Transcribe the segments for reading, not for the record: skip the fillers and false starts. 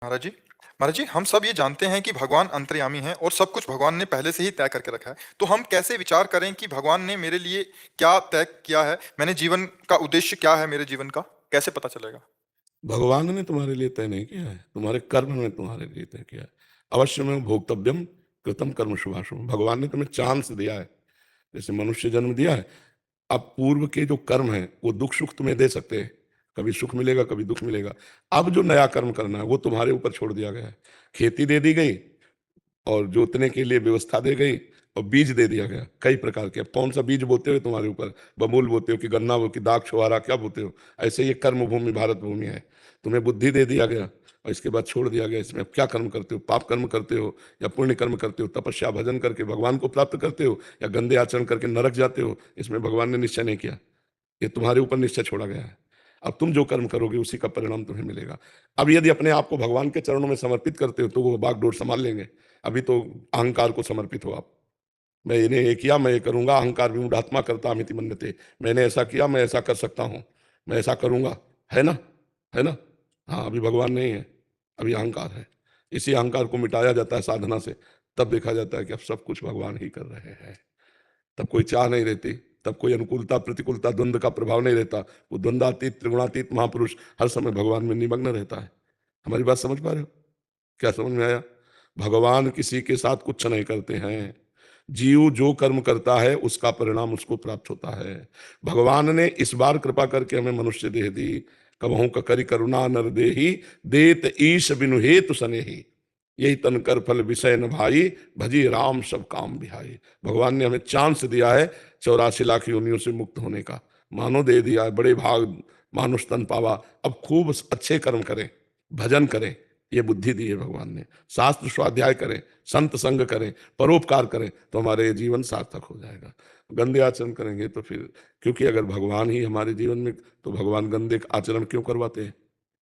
महाराज जी, महाराज जी, हम सब ये जानते हैं कि भगवान अंतर्यामी हैं और सब कुछ भगवान ने पहले से ही तय करके रखा है। तो हम कैसे विचार करें कि भगवान ने मेरे लिए क्या तय किया है? मैंने जीवन का उद्देश्य क्या है मेरे जीवन का? कैसे पता चलेगा? भगवान ने तुम्हारे लिए तय नहीं किया है, तुम्हारे कर्म ने तुम्हारे लिए तय किया है। अवश्य में भोक्तव्यम कृतम कर्म शुभाशुभ। भगवान ने तुम्हें चांस दिया है, जैसे मनुष्य जन्म दिया है। अब पूर्व के जो कर्म हैं वो दुख सुख तुम्हें दे सकते हैं, कभी सुख मिलेगा कभी दुख मिलेगा। अब जो नया कर्म करना है वो तुम्हारे ऊपर छोड़ दिया गया है। खेती दे दी गई और जोतने के लिए व्यवस्था दी गई और बीज दे दिया गया कई प्रकार के। अब कौन सा बीज बोते हो तुम्हारे ऊपर, बबूल बोते हो कि गन्ना हो कि दाख छुहारा, क्या बोते हो। ऐसे ये कर्म भूमि भारत भूमि है। तुम्हें बुद्धि दे दिया गया और इसके बाद छोड़ दिया गया। इसमें अब क्या कर्म करते हो, पाप कर्म करते हो या पुण्य कर्म करते हो, तपस्या भजन करके भगवान को प्राप्त करते हो या गंदे आचरण करके नरक जाते हो। इसमें भगवान ने निश्चय नहीं किया, ये तुम्हारे ऊपर निश्चय छोड़ा गया है। अब तुम जो कर्म करोगे उसी का परिणाम तुम्हें मिलेगा। अब यदि अपने आप को भगवान के चरणों में समर्पित करते हो तो वो बागडोर संभाल लेंगे। अभी तो अहंकार को समर्पित हो आप। मैंने ये किया, मैं ये करूंगा, अहंकार विमूढ़ात्मा करता मिति मन्यते। मैंने ऐसा किया, मैं ऐसा कर सकता हूँ, मैं ऐसा करूंगा, है ना, है ना। हाँ, अभी भगवान नहीं है, अभी अहंकार है। इसी अहंकार को मिटाया जाता है साधना से, तब देखा जाता है कि अब सब कुछ भगवान ही कर रहे हैं। तब कोई चाह नहीं रहती, तब कोई अनुकूलता प्रतिकूलता द्वंद्व का प्रभाव नहीं रहता। वो द्वंद्वातीत त्रिगुणातीत महापुरुष हर समय भगवान में निमग्न रहता है। हमारी बात समझ पा रहे हो? क्या समझ में आया? भगवान किसी के साथ कुछ नहीं करते हैं। जीव जो कर्म करता है उसका परिणाम उसको प्राप्त होता है। भगवान ने इस बार कृपा करके हमें मनुष्य देह दी। कबहू का करी करुणा नर देही, देत ईश बिनु हेतु सनेही। यही तनकर फल विषय न भाई, भजी राम सब काम बिहाई। भगवान ने हमें चांस दिया है 84 लाख योनियों से मुक्त होने का। मानो दे दिया है, बड़े भाग मानुष तन पावा। अब खूब अच्छे कर्म करें, भजन करें, ये बुद्धि दी है भगवान ने। शास्त्र स्वाध्याय करें, संत संग करें, परोपकार करें, तो हमारे ये जीवन सार्थक हो जाएगा। गंदे आचरण करेंगे तो फिर, क्योंकि अगर भगवान ही हमारे जीवन में, तो भगवान गंदे आचरण क्यों करवाते हैं?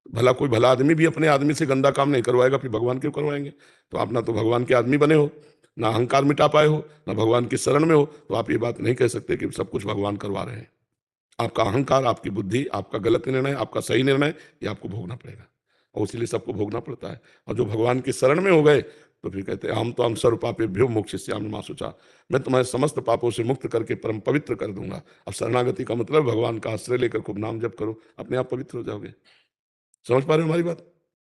भला कोई भला आदमी भी अपने आदमी से गंदा काम नहीं करवाएगा, फिर भगवान क्यों करवाएंगे? तो आप ना तो भगवान के आदमी बने हो, ना अहंकार मिटा पाए हो, ना भगवान की शरण में हो, तो आप ये बात नहीं कह सकते कि सब कुछ भगवान करवा रहे हैं। आपका अहंकार, आपकी बुद्धि, आपका गलत निर्णय, आपका सही निर्णय, ये आपको भोगना पड़ेगा और इसीलिए सबको भोगना पड़ता है। और जो भगवान की शरण में हो गए तो फिर कहते हैं हम तो हम सर्व पापेभ्यो मोक्षयिष्यामि मा शुचा। मैं तुम्हारे समस्त पापों से मुक्त करके परम पवित्र कर दूंगा। अब शरणागति का मतलब भगवान का आश्रय लेकर खूब नाम जप करो, अपने आप पवित्र हो जाओगे। समझ पा रहे हो हमारी बात?